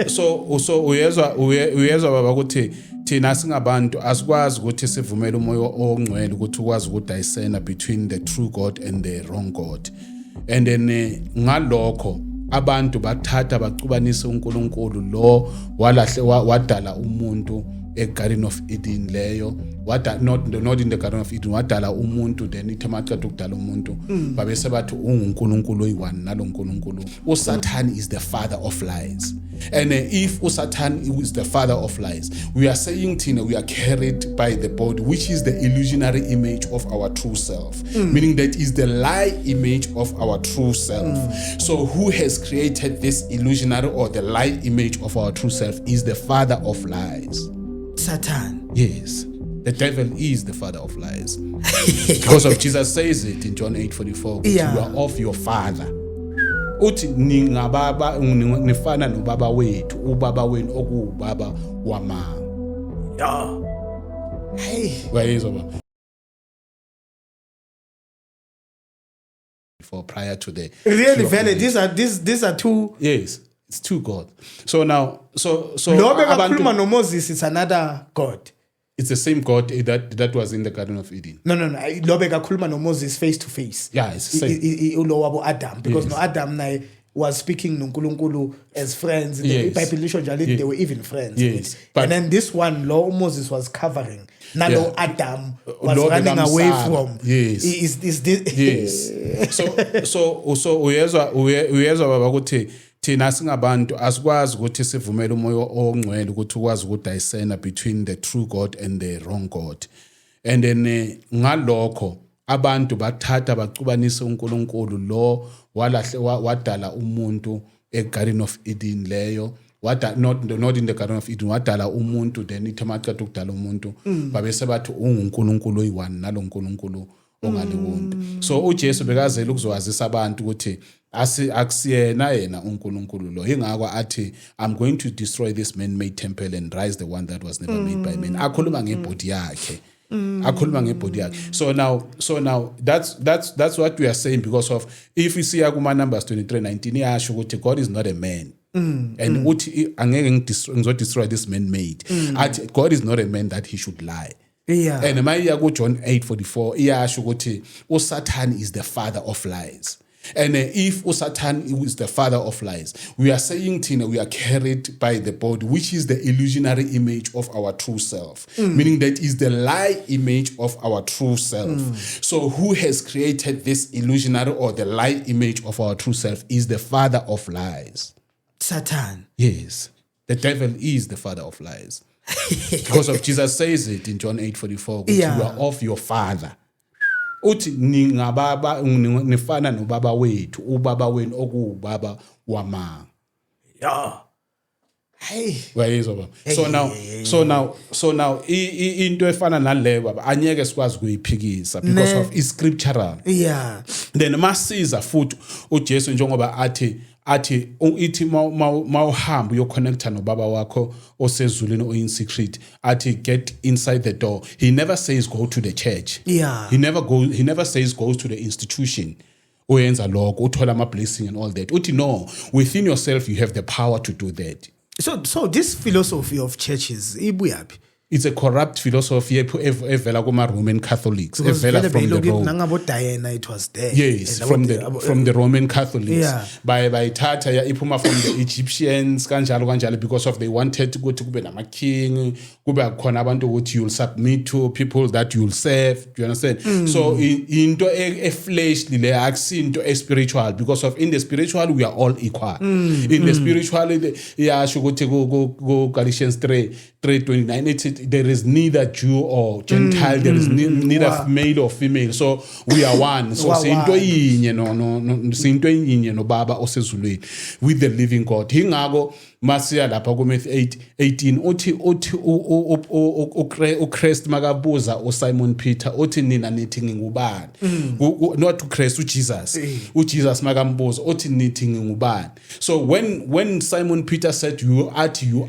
so uyezwa baba ukuthi thina singabantu asikwazi ukuthi sivumele umoya ongcwele ukuthi ukwazi ukudayisena between the true God and the wrong God. And then ngalokho abantu bathatha bacubanisa uNkulunkulu lo wadala umuntu eGarden of Eden leyo, not in the Garden of Eden, wadala umuntu, then ithemaqeda ukudala umuntu babese bathi uNkulunkulu oyi-one nalo uNkulunkulu. uSatan is the father of lies. And if Satan is the father of lies, we are saying Tina, we are carried by the body, which is the illusionary image of our true self, meaning that is the lie image of our true self. So who has created this illusionary or the lie image of our true self is the father of lies. Satan. Yes. The devil is the father of lies. Because of Jesus says it in John 8:44, you are of your father. Uthi ningababa nifana nobaba wethu, ubaba wenu okubaba wamanga. Hey. Wayezwa baba. For prior to the really valid. These are two. Yes, it's two God. So now so Lobe no Moses is another God. It's the same God that was in the Garden of Eden. No. Lobe kakhuluma no Moses face to face. Yeah, it's the same. Ulo Adam, because no Adam was speaking no Nkulunkulu as friends. In the Bible, they were even friends. Yes. And then this one, Moses was covering. Now Adam was running away from. Yes. Is this? Yes. So uyezwa baba ukuthi thina singabantu asikwazi ukuthi sivumele umoya ongcwele ukuthi ukwazi ukudayisena between the true God and the wrong God. And then ngalokho abantu bathatha bacubanisa uNkulunkulu lo wadala umuntu eGarden of Eden leyo, not in the Garden of Eden, wadala umuntu, then ithemaqeda ukudala umuntu babese bathi uNkulunkulu oyi-one nalo uNkulunkulu ongalibuntu. So uJesu bekazela ukuzowazisa abantu ukuthi akusiyena yena uNkulunkulu lo, ingakho athi I'm going to destroy this man-made temple and rise the one that was never made by men. Akhuluma ngebody yakhe. So now that's what we are saying, because of if you see Numbers 23:19 iyasho ukuthi God is not a man. And uthi angeke ngizodestroy this man-made. God is not a man that he should lie. Yeah. And maya go John 8:44 iyasho ukuthi uSatan is the father of lies. And if Satan is the father of lies, we are saying Tina, we are carried by the body, which is the illusionary image of our true self, meaning that is the lie image of our true self. So who has created this illusionary or the lie image of our true self is the father of lies. Satan. Yes. The devil is the father of lies. Because of Jesus says it in John 8:44, you are of your father. Uthi ningababa nifana nobaba wethu, ubaba wenu okubaba wamanga. Hey. Wayezwa baba. So now into efana naleyo baba anyeke sikwazi kuyiphikisa because of is scriptural. Yeah. Then masiza futhi uJesu njengoba athi ithi mawuhamba uyoconnecta nobaba wakho osezulwini o in secret, athi get inside the door. He never says go to the church. Yeah. He never says go to the institution. Uyenza lokho uthola ama blessing and all that. Uthi no, within yourself you have the power to do that. So this philosophy of churches ibuyaphi? It's a corrupt philosophy evela kuma Roman Catholics, evela from the Rome. Diana, it was there. Yes, from the Roman Catholics. Yeah. By Tata ya ipuma from the Egyptians kanjalo because of they wanted to go to kube nama king, kube khona abantu ukuthi you'll submit to people that you'll serve. Do you understand? So into a fleshly le akusinto a spiritual, because of in the spiritual we are all equal. In the spirituality ya shukuthi go Galatians 3:29 there is neither Jew or Gentile, there is neither male or female, so we are one. So sinto yinye no baba osezulwini with the living God. Hingako masiya lapha ku Matthew 8:18 uthi uChrist makabuza uSimon Peter uthi nina nithi ngingubani? Not uChrist, uJesus. uJesus makambuza uthi nithi ngingubani? So when Simon Peter said you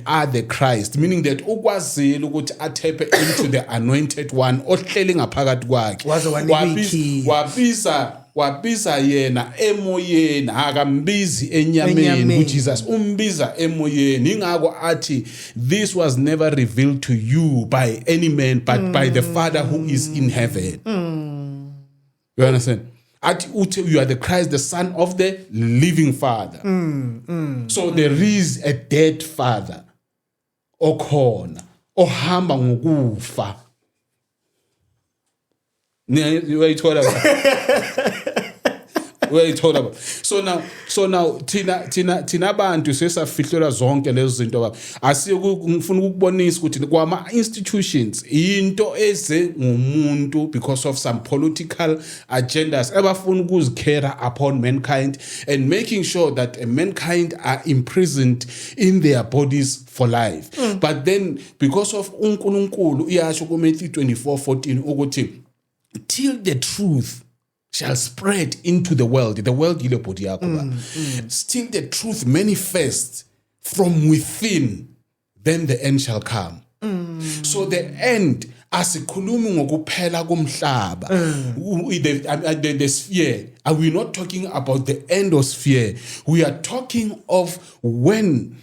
are the Christ, meaning that ukwazile ukuthi athepe into the anointed one ohleli ngaphakathi kwakhe, wabiza wabiza yena emoyeni akambizi enyameni uJesus umbiza emoyeni ingakho athi this was never revealed to you by any man but by the Father who is in heaven. You understand? You are the Christ, the Son of the living Father. So there is a dead father okhona ohamba ngokufa. Where you told about. So now tina bantu sesafihlelwa zonke lezo zinto baba. Ngifuna ukubonisa ukuthi kwama institutions into eze ngumuntu because of some political agendas abafuna ukuzikhera upon mankind and making sure that mankind are imprisoned in their bodies for life. But then because of uNkulunkulu iyasho ku Matthew 24:14 ukuthi till the truth shall spread into the world ile body yakho still the truth manifest from within, then the end shall come. So the end asikhulumi ngokuphela komhlaba the sphere. Are we not talking about the endosphere? We are talking of when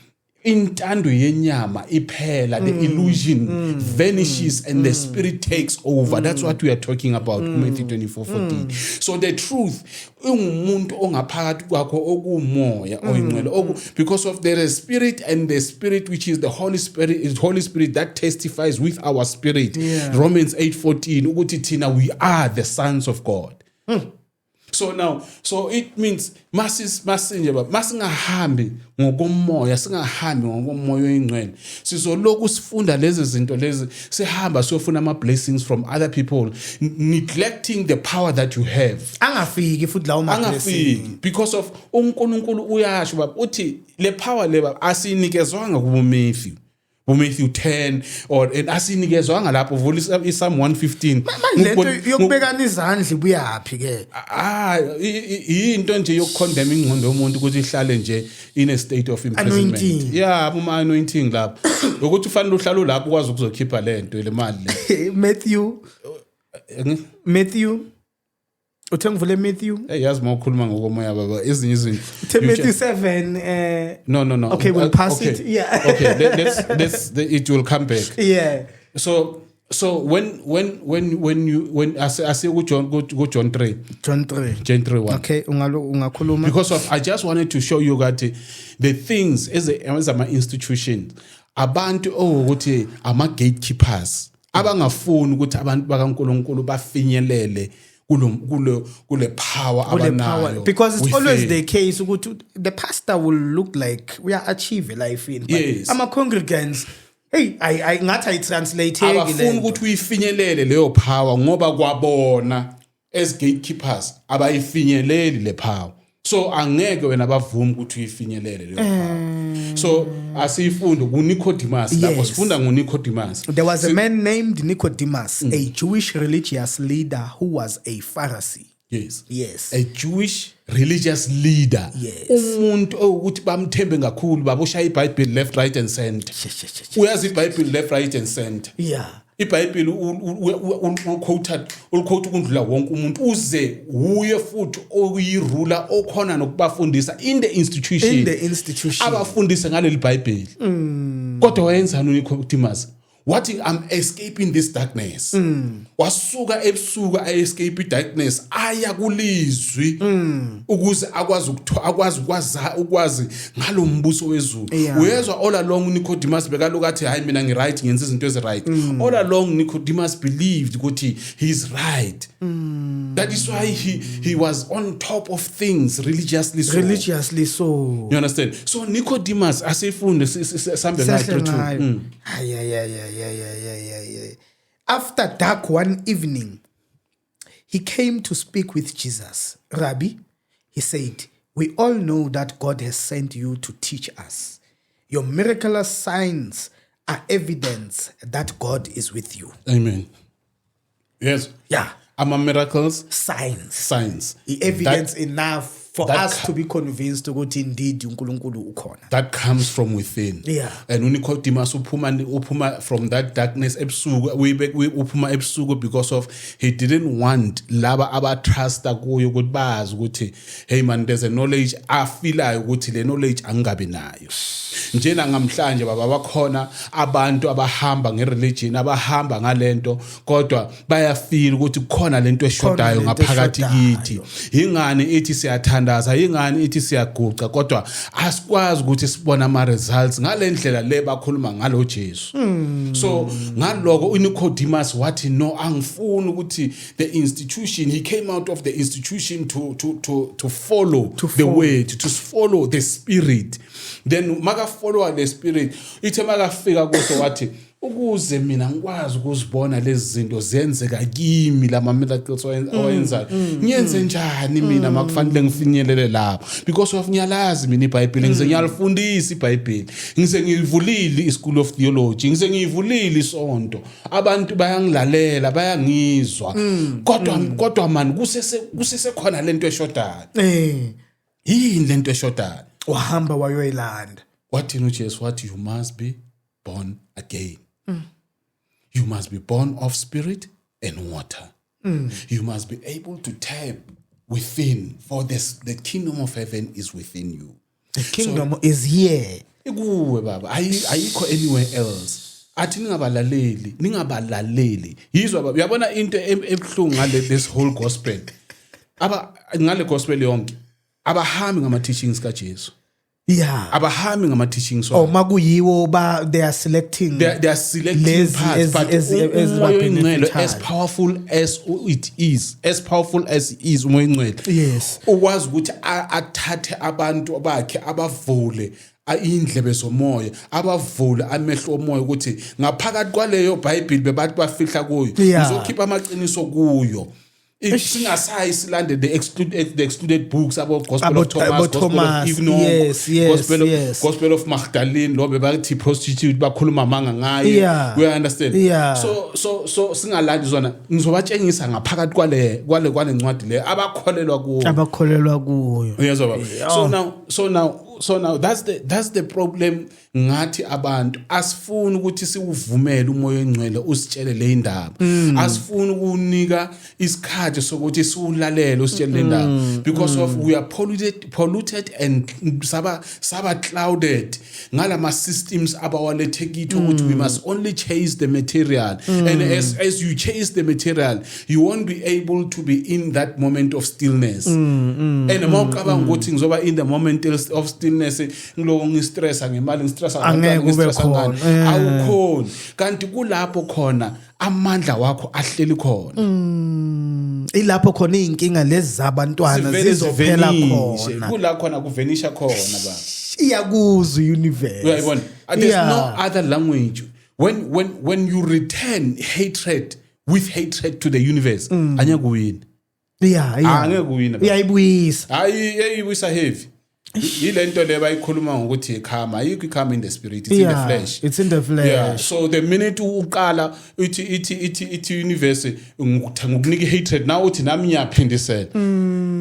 intando yenyama iphela, the illusion vanishes and the spirit takes over. That's what we are talking about. Matthew 24:14. So the truth ungumuntu ongaphakathi kwakho okumoya oyingcwele because of the spirit, and the spirit which is the Holy Spirit that testifies with our spirit. Romans 8:14 ukuthi thina we are the sons of God. So it means masinje baba masingahambi ngokomoya singahambi ngokomoya oyingcwele sizoloku sifunda lezi zinto lezi sihamba siyofuna ama blessings from other people neglecting the power that you have angafiki futhi lawo ma blessings because of uNkulunkulu uyasho baba uthi le power le baba asinikezwanga kubo Matthew 10 or asinikezwanga lapho vula Psalm 115 lento yokubekana izandla buyapi ke into nje yokucondemn ingqondo yomuntu ukuthi ihlale nje in a state of imprisonment uma anointing lapho ukuthi ufanele uhlale lapho ukwazi ukuzokhipha lento le mali le Matthew uthe ngivule Matthew yazi mawukhuluma ngokomoya baba ezinye izinto Matthew 7 no okay we'll pass it okay let's it will come back so when I say go John 3 okay ungakhuluma because of I just wanted to show you that the things as ama institutions abantu ukuthi ama gatekeepers abangafuni ukuthi abantu bakaNkulunkulu bafinyelele kule power abanayo because it's always the case ukuthi the pastor will look like we are achieve life in but ama congregants I ngathi I translate abafuni ukuthi uyifinyelele leyo power ngoba kwabona as gatekeepers abayifinyeleli le power so angeke wena bavuma ukuthi uyifinyelele leyo power so asifunde kuNicodemus lapho sifunda ngoNicodemus. There was a man named Nicodemus, a Jewish religious leader who was a Pharisee. Yes. A Jewish religious leader. Yes. Umuntu ukuthi bamthembe kakhulu baboshaya iBhayibheli left right and center. Uyazi iBhayibheli left right and center. iBhayibheli uquote ukundlula wonke umuntu uze uye futhi oyirula okhona nokubafundisa in the institution abafundise ngaleli iBhayibheli kodwa wayenzani uNicodemus wathi I'm escaping this darkness wasuka ebusuku escape darkness aya kulizwi ukuze akwazi ngalombuso wezulu uyezwa all along Nicodemus bekaloku athi hayi mina ngi right ngenza izinto ezi right all along Nicodemus believed ukuthi he is right that is why he was on top of things religiously so you understand so Nicodemus asifunde sambe ngayo After dark one evening, he came to speak with Jesus. Rabbi, he said, we all know that God has sent you to teach us. Your miraculous signs are evidence that God is with you. Amen. Yes. Yeah. Miracles. Signs. The evidence enough For That us to be convinced ukuthi indeed uNkulunkulu ukhona. that comes from within. Yeah. And uNicodemus uphuma from that darkness ebusuku uphuma ebusuku because of he didn't want laba abatrusta kuyo ukuthi bazi ukuthi hey man, there's a knowledge afilayo ukuthi le knowledge angabe nayo. Njena ngamhlanje baba bakhona abantu abahamba ngereligion abahamba ngalento kodwa bayafeel ukuthi kukhona lento eshodayo ngaphakathi kithi. Ingani ithi siyathandaza, ingani ithi siyaguqa kodwa asikwazi ukuthi sibone ama results ngalendlela le bakhuluma ngalo Jesu. So ngaloko uNicodemus wathi no, angifuni ukuthi the institution, he came out of the institution to follow the word, to follow the spirit. Then maka follow the spirit, ithe makafika kuso wathi ukuze mina ngikwazi ukuzibona lezi zinto zenzeka kimi lama miracles owenzayo ngiyenze njani mina makufanele ngifinyelele lapho because of ngiyalazi mina iBhayibheli ngize ngiyalifundisa iBhayibheli ngize ngivulile iSchool of Theology ngize ngivulile isonto abantu bayangilalela bayangizwa kodwa man kusese khona lento eshodayo yini lento eshodayo wahamba wayoyilanda wathi uJesu wathi you must be born again. You must be born of spirit and water. You must be able to tap within, for the kingdom of heaven is within you. The kingdom is here. Ikuwe baba, ayikho anywhere else. Athi ningabalaleli. Yizwa baba, uyabona into ebuhlungu ngale this whole gospel. Ngale gospel yonke. Abahambi ngama teachings kaJesu. Yeah. Abahambi ngama teachings. Makuyiwo they are selecting. They are selecting parts, but as powerful as it is, umoya ingcwele. Yes. Ukwazi ukuthi athathe abantu bakhe abavule indlebe zomoya, abavule amehlo omoya ukuthi ngaphakathi kwaleyo Bible bebathi bafihla kuyo. Uzokhipha amaqiniso kuyo. Singasayi silande the excluded books about Gospel of Thomas, Gospel of Enoch, Gospel of Magdalene, lo bebathi prostitute bakhuluma manga ngaye. We understand. So singalandi zona ngizobatshengisa ngaphakathi kwale ncwadi le abakholelwa kuyo. Yes baba. So now that's the problem ngathi abantu asifuni ukuthi siuvumele umoya engcwele usitshele le indaba. Asifuni ukunika isikhathi sokuthi siulalele usitshele le indaba because of we are polluted and saba clouded ngalama systems abawalethe kithi ukuthi we must only chase the material and as you chase the material you won't be able to be in that moment of stillness. And mawucabanga ukuthi ngizoba in the moment of stillness ngiloko ngistressa ngemali ngistressa ngani awukhona kanti kulapho khona amandla wakho ahleli khona ilapho khona inkinga lezi zabantwana zizophela khona kula khona kuvenisha khona ba iyakuzwa universe uyayibona there's no other language when you return hatred with hatred to the universe anyakuyini angeke kuyina uyayibuyisa ayibuyisa heavy yilento le bayikhuluma ngokuthi ikhama ayikho ikhama in the spirit, it's in the flesh. It's in the flesh. Yeah. So the minute uqala ithi universe ngikunika hatred now uthi nami ngiyaphindisela.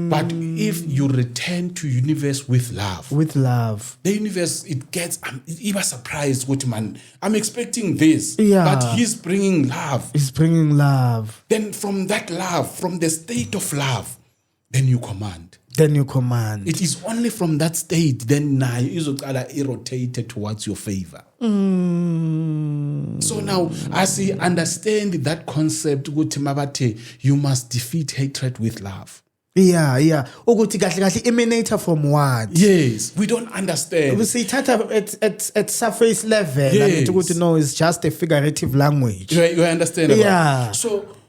But if you return to universe with love, the universe it gets even surprised ukuthi man I'm expecting this, but he's bringing love. Then from that love, from the state of love, then you command. It is only from that state then now izoqala rotated towards your favor. So now as he understand that concept ukuthi mabathe you must defeat hatred with love. Ukuthi kahle kahle emanator from what? Yes, we don't understand. We see at surface level and ukuthi no, it's just a figurative language. You understand?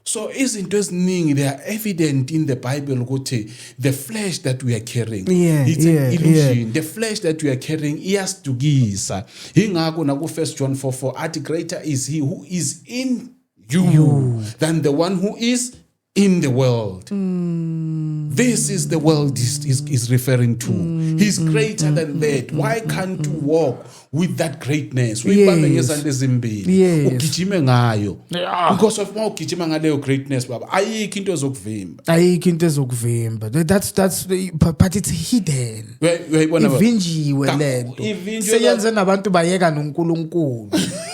So izinto eziningi they are evident in the Bible ukuthi the flesh that we are carrying it's an illusion. The flesh that we are carrying iyasdugisa. Ingakho na ku 1 John 4:4 athi greater is he who is in you than the one who is in the world. This is the world is referring to. He's greater than that. Why can't you walk with that greatness? Uyibambe ngezandla ezimbili. Yes. Ugijime ngayo. Yeah. Because of more ugijima ngaleyo greatness baba. Ayikho into ezokuvimba. Ayikho into ezokuvimba. That's but it's hidden. Uyayibona baba. Ivinjiwe lento. Seyenze nabantu bayeka noNkulunkulu.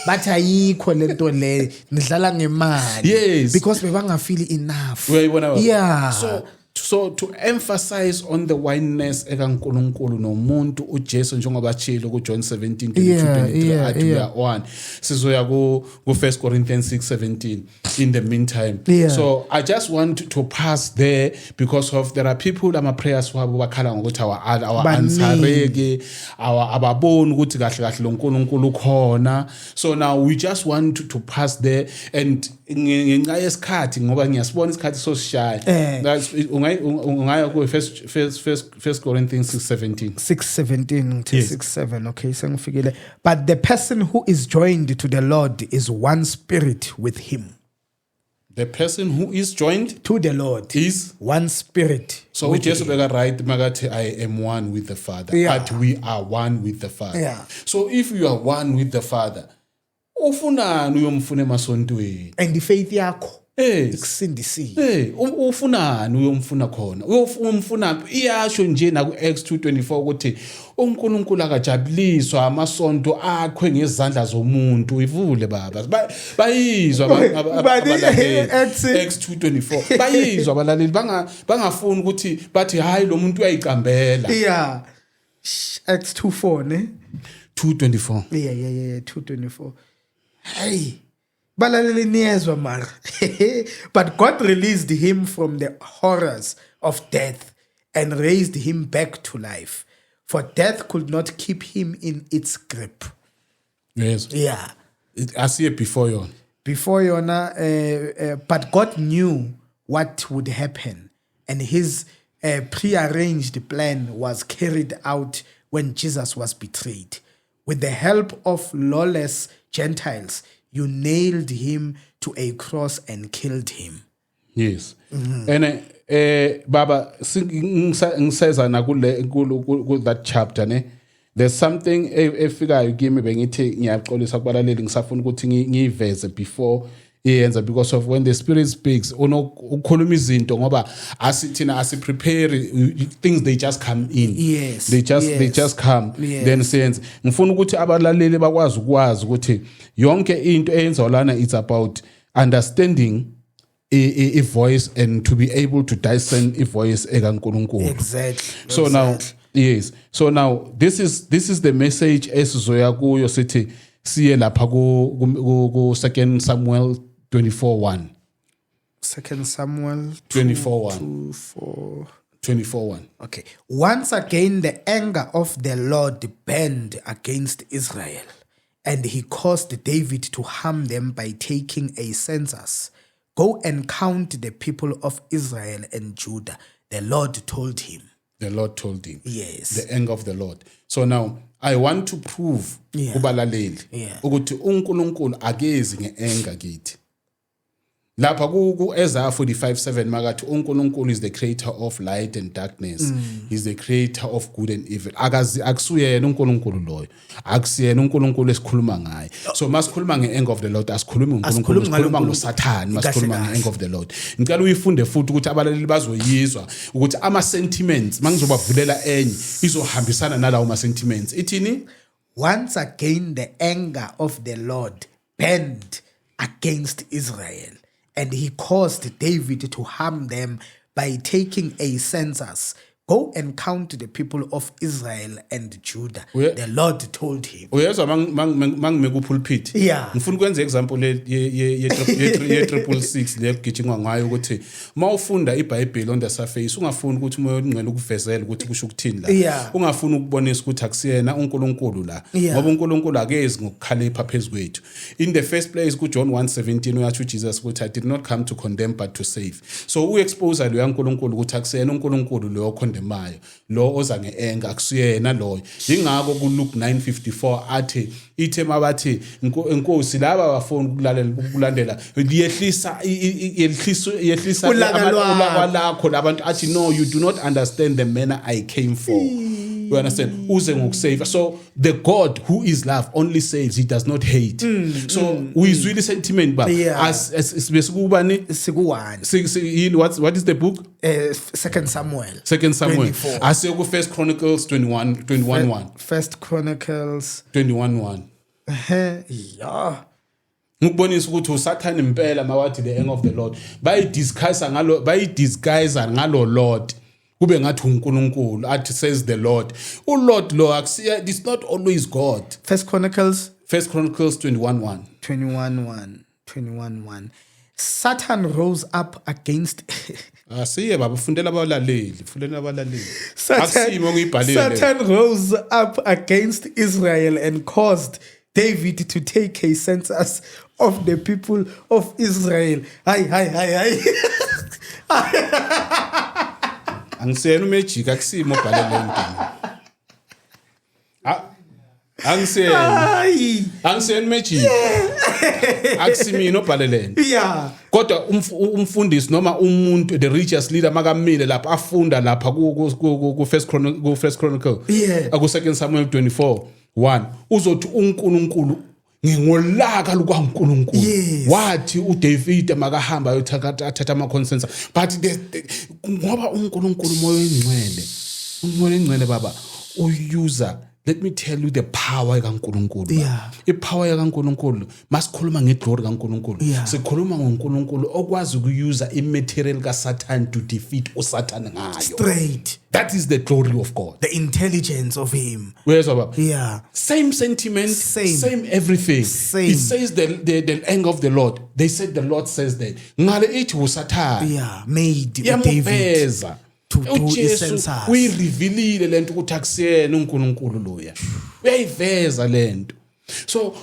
Bathi ayikho lento le nidlala ngemali. Yes. Because bebangafeel enough. Uyayibona baba. Yeah. So to emphasize on the oneness ekaNkulunkulu nomuntu uJesu njengoba tshilo ku John 17:22-23 athi we are one. Sizoya ku 1 Corinthians 6:17 in the meantime. Yeah. So I just want to pass there because of there are people ama prayers wabo bakhala ngokuthi our answereke ababoni ukuthi kahle kahle loNkulunkulu khona. So now we just want to pass there and ngenxa yesikhathi ngoba ngiyasibona isikhathi sosishaya. That's ungaya ku 1 Corinthians 6:17 to 6:7. Okay, sengifikile. But the person who is joined to the Lord is one spirit with him. The person who is joined To the Lord is one spirit. so uJesu beka right magathi I am one with the Father. Yeah. But we are one with the Father. Yeah. So if you are one with the Father, ufunani uyomfuna emasontweni? And the faith yakho Yes. ikusindisile. Ufunani uyomfuna khona? Uyomfuna iyasho nje na ku Acts 2:24 ukuthi uNkulunkulu akajabuliswa amasonto akhwe ngezandla zomuntu. Ivule baba. Bayizwa abalaleli. Acts 2:24. Bayizwa abalaleli bangafuni ukuthi bathi hayi lo muntu uyayicambela. Yeah. Acts 2:4 ne? 2:24. Yeah, 2:24. Hey. Balaleli niyezwa mara. But God released him from the horrors of death and raised him back to life. For death could not keep him in its grip. Yes. Yeah. I see it before you. Before Yona, but God knew what would happen, and his prearranged plan was carried out when Jesus was betrayed. With the help of lawless Gentiles, you nailed him to a cross and killed him. Yes. And baba ngiseza na ku that chapter ne, there's something efikayo kimi bengithi ngiyaxolisa kubalaleli ngisafuna ukuthi ngiveze before iyenza because of when the Spirit speaks ukhuluma izinto ngoba asithina asiprepare things, they just come in. Yes. They just come. Yes. Then sense ngifuna ukuthi abalaleli bakwazi ukwazi ukuthi yonke into eyenziwa lana it's about understanding a voice and to be able to discern a voice ekaNkulunkulu. Exactly. So now, yes. So now this is the message esizoya kuyo sithi siye lapha ku 2 Samuel 24:1. 2 Samuel 24:1. 24:1. Okay. Once again, the anger of the Lord burned against Israel, and he caused David to harm them by taking a census. Go and count the people of Israel and Judah. The Lord told him. The Lord told him. Yes. The anger of the Lord. So now I want to prove kubalaleli ukuthi uNkulunkulu akezi ngeanger kithi. Lapha ku Isaiah 45:7 makathi uNkulunkulu is the creator of light and darkness. He's the creator of good and evil. Akusuyena uNkulunkulu loyo. Akusiyena uNkulunkulu esikhuluma ngaye. So masikhuluma ngeanger of the Lord, asikhulumi uNkulunkulu, sikhuluma ngoSathane, masikhuluma ngeanger of the Lord. Ngicela uyifunde futhi ukuthi abalaleli bazoyizwa ukuthi ama sentiments mangizobavulela enye izohambisana nalawo ma sentiments. Ithini? Once again, the anger of the Lord burned against Israel, and he caused David to harm them by taking a census. Go and count the people of Israel and Judah. The Lord told him. Uyezwa mangimeka upulpit. Yeah. Ngifuna ukwenza example ye 666 le kugijingwa ngayo ukuthi mawufunda iBhayibheli on the surface ungafuni ukuthi umoya ongcwele ukuvezela ukuthi kusho ukuthini la. Yeah. Ungafuni ukubonisa ukuthi akusiyena uNkulunkulu la. Yeah. Ngoba uNkulunkulu akezi ngokukhalipha phezukwethu. In the first place ku John 1:17 uyathi uJesus ukuthi I did not come to condemn but to save. So uexpose lo yaNkulunkulu ukuthi akusiyena uNkulunkulu lo ocondemayo lo oza ngeanger akusiyena loyo ingakho ku Luke 9:54 athi ithe mabathi inkosi laba bafuna ukulandela yehlisa ulaka lakho labantu athi no you do not understand the manner I came for. You understand? Uze ngokusave. So the God who is love only saves, he does not hate. So uyizwile sentiment ba as besikubani siku1 what is the book? 2 Samuel. Asiye ku First Chronicles 21:1. First Chronicles 21:1. Yeah. Ngikubonisa ukuthi uSathane impela mawathi the anger of the Lord bayidisguise ngalo Lord kube ngathi uNkulunkulu athi says the Lord uLord lo akusiya it's not always God. First Chronicles 21:1 Satan rose up against asiye baba fundela abalaleli akusimo ngiyibhalile Satan rose up against Israel and caused David to take a census of the people of Israel. Hi. Angisiyena uMagic akusimo bhalele lento. Angisiyena uMagic. Akusimina obhalele lento. Yeah. Kodwa umfundisi noma umuntu the religious leader makamile lapha afunda lapha ku First Chronicle. Aku 2 Samuel 24:1 uzothi uNkulunkulu ngingolaka lukaNkulunkulu wathi uDavid makahamba ayothatha ama consensus but ngoba uNkulunkulu moyo ingcwele baba uyuser. Let me tell you the power kaNkulunkulu. Ipower kaNkulunkulu masikhuluma ngeglory kaNkulunkulu. Sikhuluma ngoNkulunkulu okwazi ukuyuza imaterial kaSatan to defeat uSatan ngayo. Straight. That is the glory of God. The intelligence of him. Where's our? Same sentiment, same everything. Same. It says the anger of the Lord. They said the Lord says that. Ngale ithi uSatan. Made David. To do census. Uyirevealile lento ukuthi akusiyena uNkulunkulu loya. Uyayiveza lento. So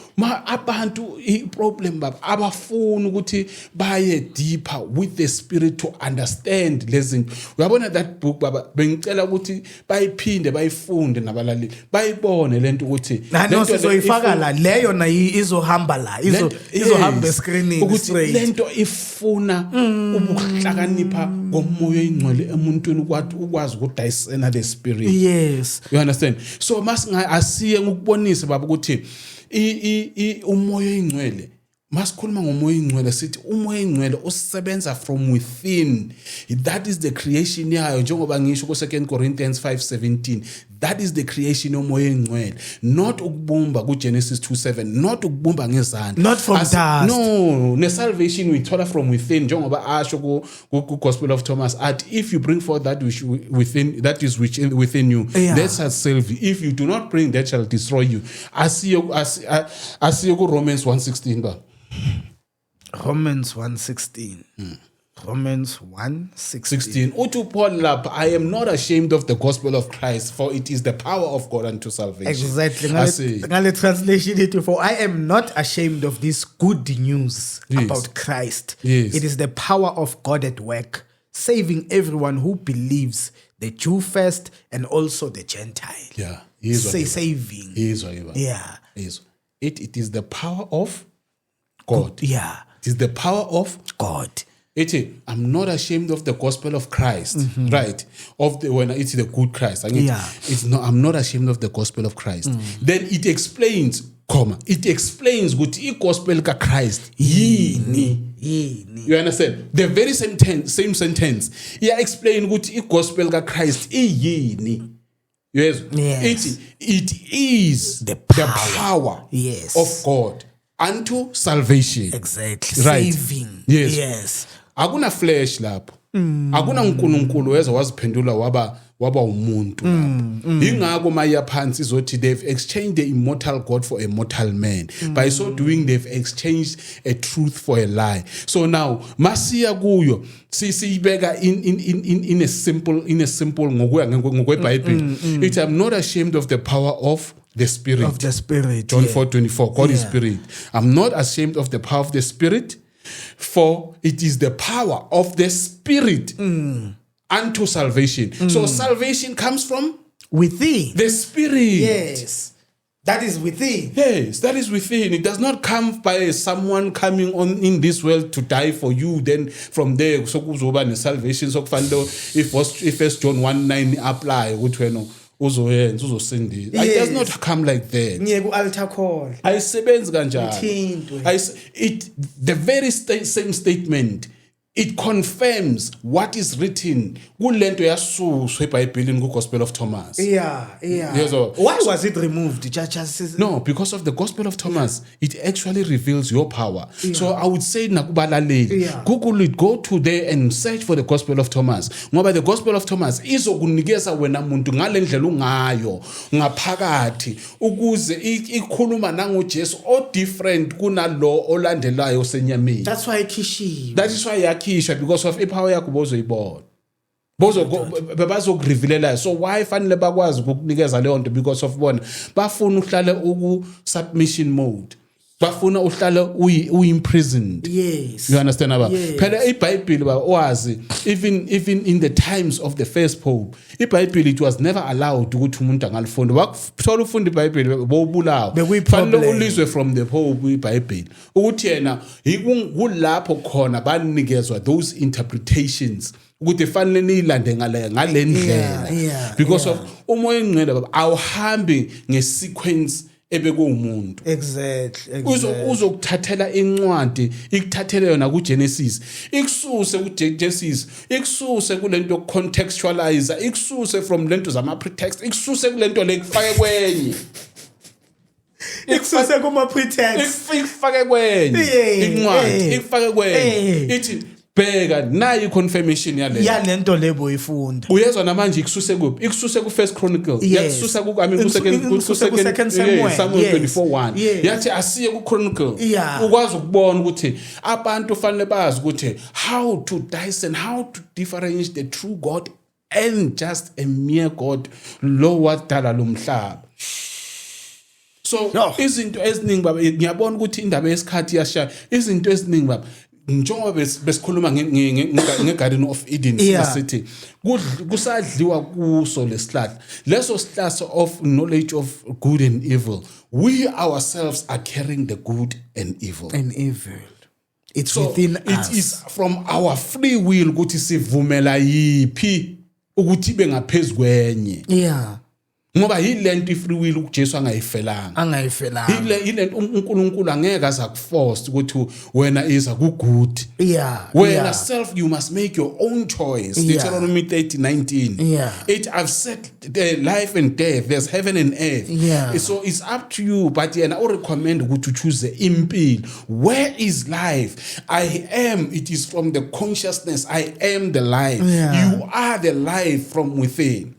abantu problem baba abafuna ukuthi baye deeper with the spirit to understand lezi. Uyabona that book baba bengicela ukuthi bayiphinde bayifunde nabalaleli bayibone lento ukuthi lento sizoyifaka la leyo na izohamba la izohamba escreening ukuthi lento ifuna ubuhlakanipha ngomoya oyingcwele emuntwini ukwazi ukudayisena the spirit. Yes, you understand? So asiye ngikubonise baba ukuthi umoya oyingcwele masikhuluma ngomoya oyingcwele sithi umoya oyingcwele usebenza from within. That is the creation yayo njengoba ngisho ku 2 Corinthians 5:17. That is the creation yomoya oyingcwele, not ukubumba ku Genesis 2:7, not ukubumba ngezandla, not from dust. No, the salvation we thola from within njengoba asho ku Gospel of Thomas at if you bring forth that which within within you, that shall save you. If you do not bring, that shall destroy you. Asiyo ku Romans 1:16 ba. Romans 1:16. Romans 1:16. Utu Paul lapha, I am not ashamed of the gospel of Christ, for it is the power of God unto salvation. Exactly. Ngale translation it for I am not ashamed of this good news about Christ. It is the power of God at work, saving everyone who believes, the Jew first and also the Gentile. Say saving. It is the power of God. It is the power of God. I'm not ashamed of the gospel of Christ, right? When it's the good Christ. I'm not ashamed of the gospel of Christ. Then it explains, ukuthi i-gospel ka Christ yini. You understand? The very same sentence. Explain ukuthi i-gospel ka Christ iyini. Yes. It is the power of God unto salvation. Exactly. Right. Saving. Yes. Akuna flesh lapho. Akuna uNkulunkulu weza waziphendula waba umuntu lapho. Ingakho maya phansi izothi they've exchanged the immortal God for a mortal man. By so doing they've exchanged a truth for a lie. So now masiya kuyo siyibeka in a simple ngokweBhayibheli. It's I'm not ashamed of the power of the Spirit. Of the Spirit. John 4:24. God is Spirit. I'm not ashamed of the power of the Spirit, for it is the power of the Spirit unto salvation. So salvation comes from Within. the Spirit. Yes. That is within. Yes, that is within. It does not come by someone coming on in this world to die for you. Then from there, so kuzoba ne salvation. So if 1 John 1:9 apply, which wena uzoyenza uzosindisa. It does not come like that. Ngiye ku-altar call. Ayisebenzi kanjalo. Uthintwe. The very same statement. It confirms what is written. Kulento yasuswa eBhayibhelini kuGospel of Thomas. Yeah. Yes, Why was it removed? Just No, because of the Gospel of Thomas, it actually reveals your power. So I would say nakubalaleli, Google it, go to there and search for the Gospel of Thomas. Ngoba the Gospel of Thomas izokunikeza wena muntu ngale ndlela ungayo ngaphakathi ukuze ikhuluma nangoJesu o different kunalo olandelayo senyameni. That's why ikhishiwe. That is why yakhishwa, because of ipower yakho bozoyibona. Bazokurevealela. So why fanele bakwazi ukukunikeza leyo nto? Because of bona bafuna uhlale uku submission mode, bafuna uhlale uimprisoned. Yes, you understand about? Yes. Phela iBhayibheli wazi, even in the times of the first pope, iBhayibheli it was never allowed ukuthi umuntu angalifunda. Wakuthola ufunda iBhayibheli bowubulawa. Fanele ulizwe from the pope iBhayibheli ukuthi yena kulapho khona banikezwa those interpretations ukuthi fanele niyilande ngale ndlela, because of umoya engcwele baba awuhambi ngesequence ebekuwumuntu. Exactly. Uzokuthathela incwadi, ikuthathele yona kuGenesis, ikususe kuGenesis, ikususe kulento contextualizer, ikususe from lento zama pretext, ikususe kulento lekufake kwenye. Ikususe kuma pretext, ikufake kwenye incwadi, ikufake kwenye ithi bheka nayi confirmation yalento lebo ifunda. Uyezwa namanje ikususe kuphi? Ikususe ku1 Chronicle, yakususa ku ku2 Samuel 24:1. Yathi asiye kuChronicle ukwazi ukubona ukuthi abantu fanele bazi ukuthi how to discern, how to differentiate the true God and just a mere God lo wadala lomhlaba. So izinto eziningi baba ngiyabona ukuthi indaba yesikhathi yasha, izinto eziningi baba njengoba besikhuluma ngeGarden of Eden sithi kusadliwa kuso lesihlahla, leso sihlahla of knowledge of good and evil. We ourselves are carrying the good and evil. It's so within us. It is from our free will ukuthi sivumela yipi ukuthi bengaphezulu kwenye. Ngoba yilento ifree will uJesu angayifelanga. Yilento uNkulunkulu angeke azakuforce ukuthi wena iza ku good. Wena self you must make your own choice. Deuteronomy 30:19. I've set the life and death, there's heaven and earth. So it's up to you, but yena o recommend ukuthi choose impilo. Where is life? It is from the consciousness. I am the life. You are the life from within.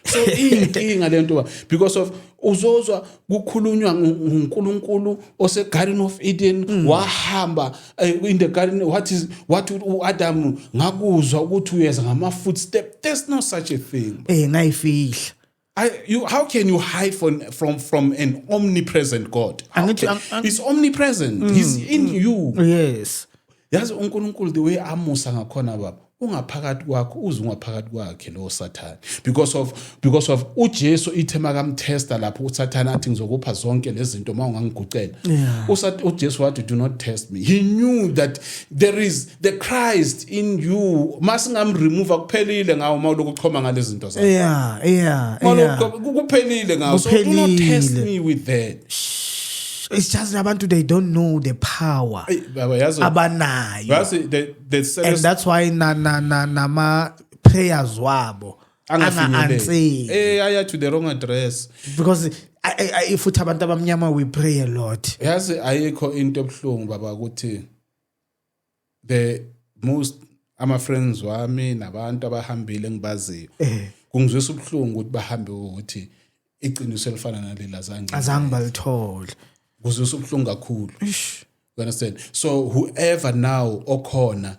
So inkinga lento because of uzozwa kukhulunywa nguNkulunkulu oseGarden of Eden wahamba in the garden, what uAdam ngakuzwa ukuthi uyeza ngama footstep. There's no such a thing. Ngayifihla. How can you hide from an omnipresent God? He's omnipresent. He's in you. Yes. Yazi uNkulunkulu the way amusa ngakhona baba ungaphakathi kwakho ungaphakathi kwakhe lo Satan, because of uJesu ithema kamtesta lapho uSathane athi ngizokupha zonke lezi zinto mawungangigucela. uJesu wathi do not test me. He knew that there is the Christ in you. Masingam remove akuphelile ngawo mawuloku choma ngalezi zinto zakho. Kuphelile ngawo. So do not test me with that. It's just abantu they don't know the power abanayo, and that's why nama prayers wabo anga-answer. Aya to the wrong address, because if uthi abantu abamnyama we pray a lot. Yazi ayikho into ebuhlungu baba ukuthi the most ama friends wami nabantu abahambile ngibaziyo kungizwisa ubuhlungu ukuthi bahambe ukuthi iqiniso elifana nalela azange balithola. Kuzwisa ubuhlungu kakhulu. You understand? So whoever now okhona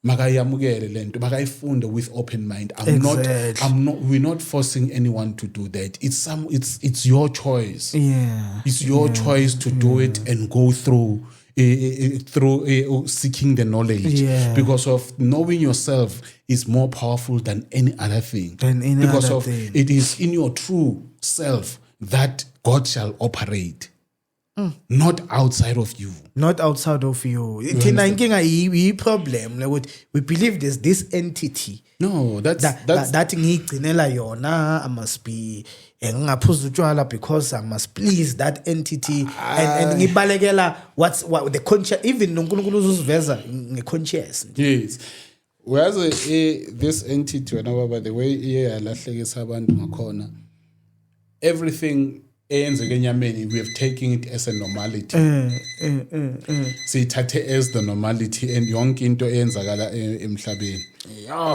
makayamukele lento, makayifunde with open mind. We're not forcing anyone to do that. It's your choice. It's your choice to do it and go through through seeking the knowledge. Yeah. Because of knowing yourself is more powerful than any other thing. Because It is in your true self that God shall operate. Not outside of you. Not outside of you. Thina inkinga yi problem ukuthi we believe there's this entity. No, that's that ngiyigcinela yona. I must be ngingaphuza utshwala because I must please that entity and ngibalekela what the conscious, even noNkulunkulu uziveza nge-conscious. Yes. Whereas this entity whenever the way yalahlekisa abantu ngakhona, everything eyenzeke enyameni, we have taken it as a normality. Siyithathe as the normality and yonke into eyenzakala emhlabeni.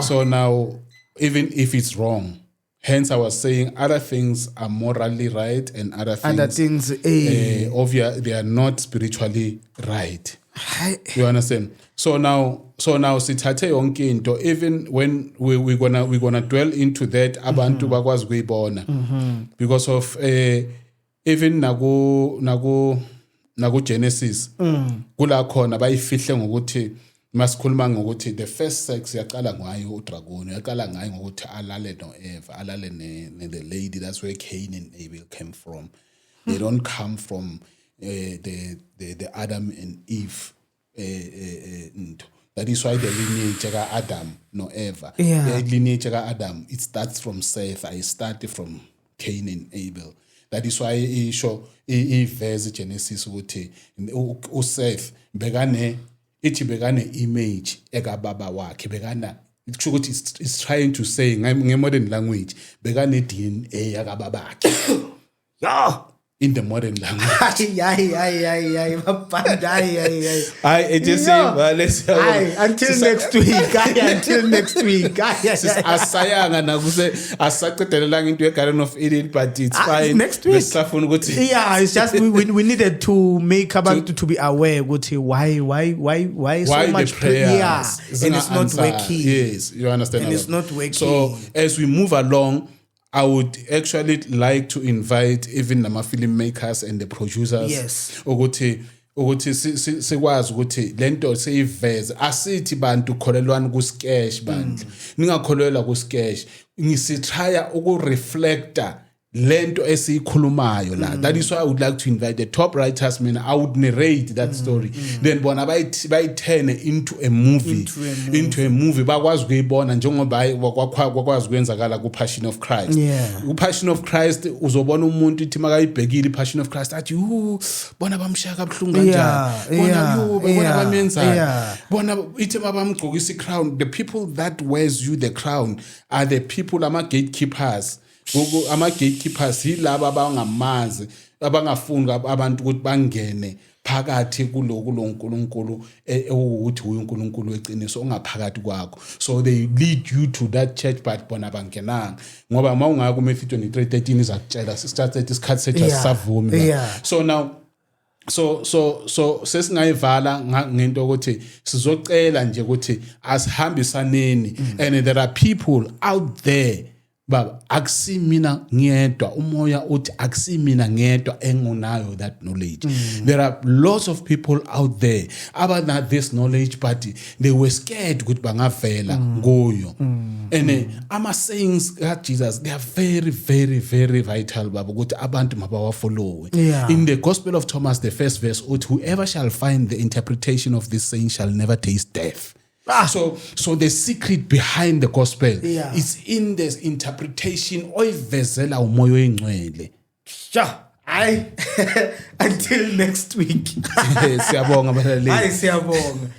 So now, even if it's wrong, hence I was saying other things are morally right and other things obviously they are not spiritually right. You understand? So now sithathe yonke into, even when we're gonna dwell into that abantu bakwazi kuyibona because of even naku Genesis kula khona bayifihle ngokuthi masikhuluma ngokuthi the first sex yaqala ngayo udragon, yaqala ngayo ngokuthi alale noEva, alale the lady. That's where Cain and Abel came from. They don't come from the Adam and Eve. That is why the lineage of Adam no Eva. The lineage of Adam, it starts from Seth. I started from Cain and Abel. That is why verse Genesis ukuthi uSeth bekane image eka baba wakhe, bekana it's trying to say nge-modern language bekane DNA yaka babakhe. Yeah. In the modern language. Until next week. Asayanga nakuse asaqedelela into eGarden of Eden, but it's fine. Next week. Yeah, it's just we needed to make abantu to be aware why so much prayer. Yeah, and it's not working. Yes, you understand. And it's not working. So as we move along, I would actually like to invite even nama filmmakers and the producers. Yes. Ukuthi sikwazi ukuthi lento seyiveze, asithi bantu kholelwana ku sketch bandla. Ningakholelwa ku sketch. Ngisitry ukureflecta lento esikhulumayo la. That is why I would like to invite the top writers. I would narrate that story. Then bona bayithene into a movie. Bakwazi ukuyibona njengoba kwakwazi kwenzakala ku Passion of Christ. Ku Passion of Christ uzobona umuntu ithi makayibhekile Passion of Christ athi bona bamshaya kabuhlungu kanjani. Bona bamenza. Bona ithi mabamgqokisa crown. The people that wears you the crown are the people ama gatekeepers. Ama-gatekeepers yilaba abangamazi abangafuni abantu ukuthi bangene phakathi kulo uNkulunkulu ukuthi uNkulunkulu weqiniso ongaphakathi kwakho. So they lead you to that church but bona bangenanga ngoba mawungaya ku Matthew 23:13 izakutshela started isikhathi sethu asavumi. So now so sesingayivala ngento ukuthi sizocela nje ukuthi asihambisaneni and there are people out there. Baba akusi mina ngedwa, umoya uthi akusi mina ngedwa engunayo that knowledge. There are lots of people out there about this knowledge but they were scared ukuthi bangavela kuyo. And ama sayings of Jesus, they are very very very vital baba ukuthi abantu mabawafollow. In the Gospel of Thomas, the first verse, whoever shall find the interpretation of this saying shall never taste death. So the secret behind the gospel is in this interpretation oyivezela umoya oyingcwele. Until next week. Siyabonga balaleli. Siyabonga.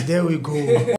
There we go.